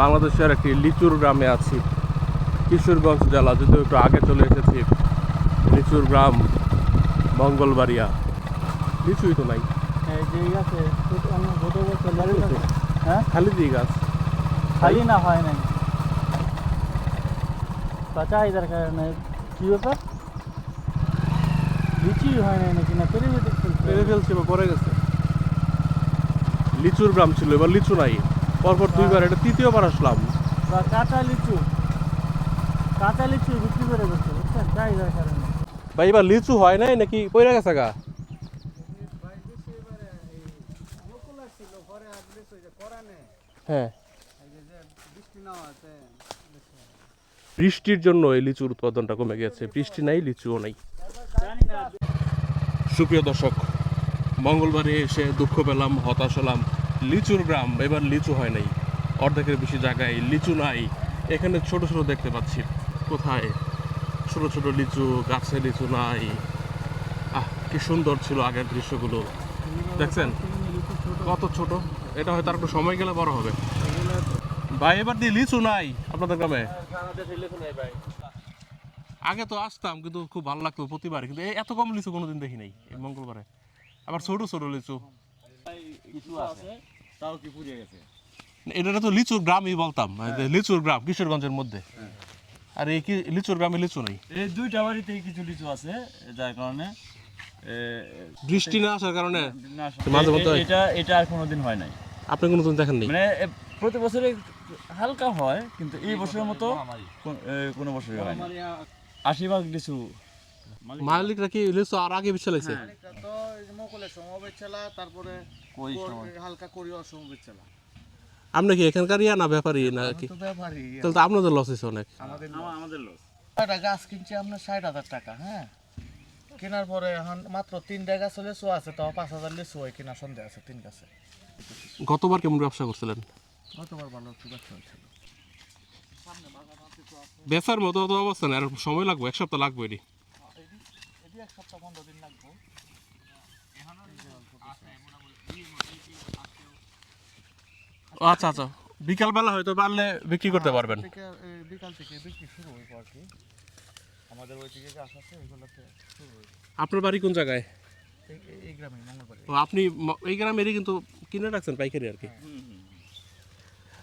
বাংলাদেশের একটি লিচুর গ্রামে আছি, কিশোরগঞ্জ জেলা, যদিও একটু আগে চলে এসেছি। লিচুর গ্রাম মঙ্গলবাড়িয়া। লিচুই তো নাই, খালি দিয়ে গাছ, খালি না হয় নাই চাহিদার কারণে কি ব্যাপার লিচুই হয় নাই নাকি না পেরে ফেলছে বা পরে গেছে। লিচুর গ্রাম ছিল, এবার লিচু নাই। পরপর দুইবার, এটা তৃতীয়বার আসলাম। বা কাঁচা লিচু বিক্রি করে করছে বুঝছেন চাহিদার কারণে। ভাই এবার লিচু হয় নাই নাকি পড়ে গেছে গা? হ্যাঁ, বৃষ্টির জন্য এই লিচুর উৎপাদনটা কমে গেছে। বৃষ্টি নাই, লিচুও নাই। সুপ্রিয় দর্শক, মঙ্গলবারে এসে দুঃখ পেলাম, হতাশ হলাম। লিচুর গ্রাম, এবার লিচু হয় নাই। অর্ধেকের বেশি জায়গায় লিচু নাই। এখানে ছোট ছোট দেখতে পাচ্ছি, কোথায় ছোট ছোট লিচু, গাছে লিচু নাই। কি সুন্দর ছিল আগের দৃশ্যগুলো, দেখছেন কত ছোট। এটা হয়তো আর একটু সময় গেলে বড় হবে। ভাই এবার দিয়ে লিচু নাই আপনাদের গ্রামে? আগে তো আসতাম, কিন্তু খুব ভালো লাগতো প্রতিবার, কিন্তু এত কম লিচু কোনোদিন দেখি নাই এই মঙ্গলবারে। আবার ছোট ছোট লিচু, এটা তো লিচুর গ্রামই বলতাম, লিচুর গ্রাম কিশোরগঞ্জের মধ্যে। আর এই কি লিচুর গ্রামে লিচু নেই? এই দুইটা বাড়িতেই কিছু লিচু আছে, যার কারণে বৃষ্টি না আসার কারণে এটা আর কোনোদিন হয় নাই। আপনি কোনোদিন দেখেননি? মানে প্রতি বছরে হালকা হয়, কিন্তু এই বছরের মতো কোনো বছরই হয় না। 80% লিচু মালিকরা কি লিচু আর আগে বিশাল হয়েছে? তো মকলের সমবেত ছেলা, তারপরে হালকা করিও সমবেত ছেলা। আপনি কি এখানকার ইয়া না ব্যাপারী না কি? ব্যাপারী, তাহলে তো আপনাদের লস হয়েছে অনেক। আমাদের লস। একটা গাছ কিনছি আপনার 60,000 টাকা। হ্যাঁ, কেনার পরে এখন মাত্র 3টা গাছ লিচু আছে, তাও 5,000 লিচু হয় কিনা সন্দেহ আছে 3 গাছে। গতবার কেমন ব্যবসা করছিলেন? গতবার ভালো একটু ব্যবসা হয়েছিল। বেচার মতো তো অবস্থা না, আর সময় লাগবে, 1 সপ্তাহ লাগবে। এটি এটি 1 সপ্তাহ 15 দিন লাগবে। আচ্ছা আচ্ছা, বিকাল বেলা হয়তো পারলে বিক্রি করতে পারবেন। বিকাল থেকে বিক্রি শুরু হইব আর কি। আমাদের ওই দিকে গাছ আছে, এগুলোতে শুরু হইব। আপনার বাড়ি কোন জায়গায়? এই গ্রামে মঙ্গলবাড়ি। আপনি এই গ্রামেরই কিন্তু কিনে রাখছেন পাইকারি আর কি।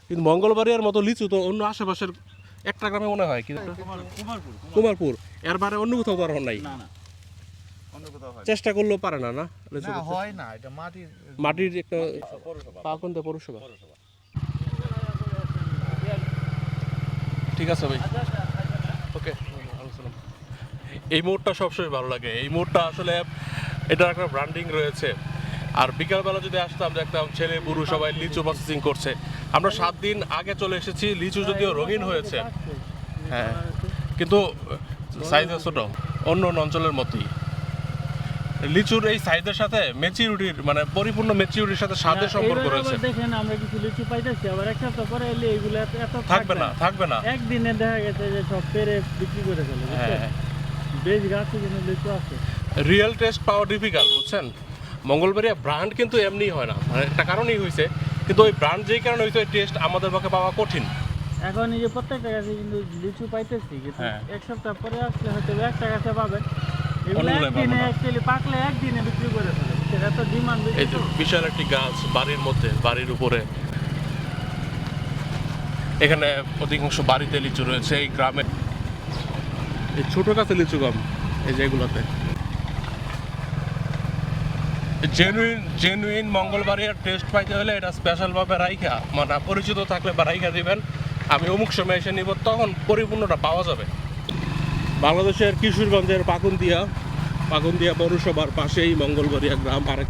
কিন্তু মঙ্গলবাড়িয়ার মতো লিচু তো অন্য আশেপাশের একটা গ্রামে মনে হয়, কিন্তু কুমারপুর, এর বাইরে অন্য কোথাও তো আর নাই। চেষ্টা করলেও পারে না, না হয় না, এটা মাটির একটা পাকন্দ পৌরসভা। ঠিক আছে ভাই, ওকে। এই মোড়টা সবসময় ভালো লাগে। এই মোড়টা আসলে এটার একটা ব্র্যান্ডিং রয়েছে। আর বিকালবেলা যদি আসতাম, দেখতাম ছেলে বুড়ো সবাই লিচু প্রসেসিং করছে। আমরা 7 দিন আগে চলে এসেছি। লিচু যদিও রঙিন হয়েছে, হ্যাঁ, কিন্তু সাইজে ছোট, অন্য অঞ্চলের মতোই। লিচুর এই সাইজের সাথে ম্যাচিউরিটির, মানে পরিপূর্ণ ম্যাচিউরিটির সাথে স্বাদের সম্পর্ক রয়েছে। দেখেন আমরা কিছু লিচু পাইতেছি, আবার এক সপ্তাহ পরে এলে এগুলো এত থাকবে না। একদিনে দেখা গেছে যে সব পেরে বিক্রি করে ফেলে। হ্যাঁ, বেশ গাছে কিন্তু লিচু আছে। রিয়েল টেস্ট পাওয়া ডিফিকাল্ট, বুঝছেন। মঙ্গলবাড়িয়া ব্র্যান্ড কিন্তু এমনি হয় না, মানে একটা কারণেই হয়েছে। কিন্তু ওই ব্র্যান্ড যেই কারণে হয়েছে, ওই টেস্ট আমাদের পক্ষে পাওয়া কঠিন। এখন এই যে প্রত্যেকটা গাছে কিন্তু লিচু পাইতেছি, কিন্তু এক সপ্তাহ পরে আসলে হয়তো একটা গাছে পাবেন। এগুলো একদিনে অ্যাকচুয়ালি পাকলে একদিনে বিক্রি করে ফেলে, সেটা তো ডিমান্ড। এই যে বিশাল একটি গাছ বাড়ির মধ্যে, বাড়ির উপরে। এখানে অধিকাংশ বাড়িতে লিচু রয়েছে এই গ্রামে। এই ছোট গাছে লিচু কম, এই যে এগুলোতে। জেনুইন মঙ্গলবাড়িয়ার টেস্ট পাইতে হলে এটা স্পেশালভাবে রাইখা, মানে পরিচিত থাকলে বা রাইখা দিবেন, আমি অমুক সময় এসে নিব, তখন পরিপূর্ণটা পাওয়া যাবে। বাংলাদেশের কিশোরগঞ্জের পাকুন্দিয়া পৌরসভার পাশেই মঙ্গলবাড়িয়া গ্রাম। আরেক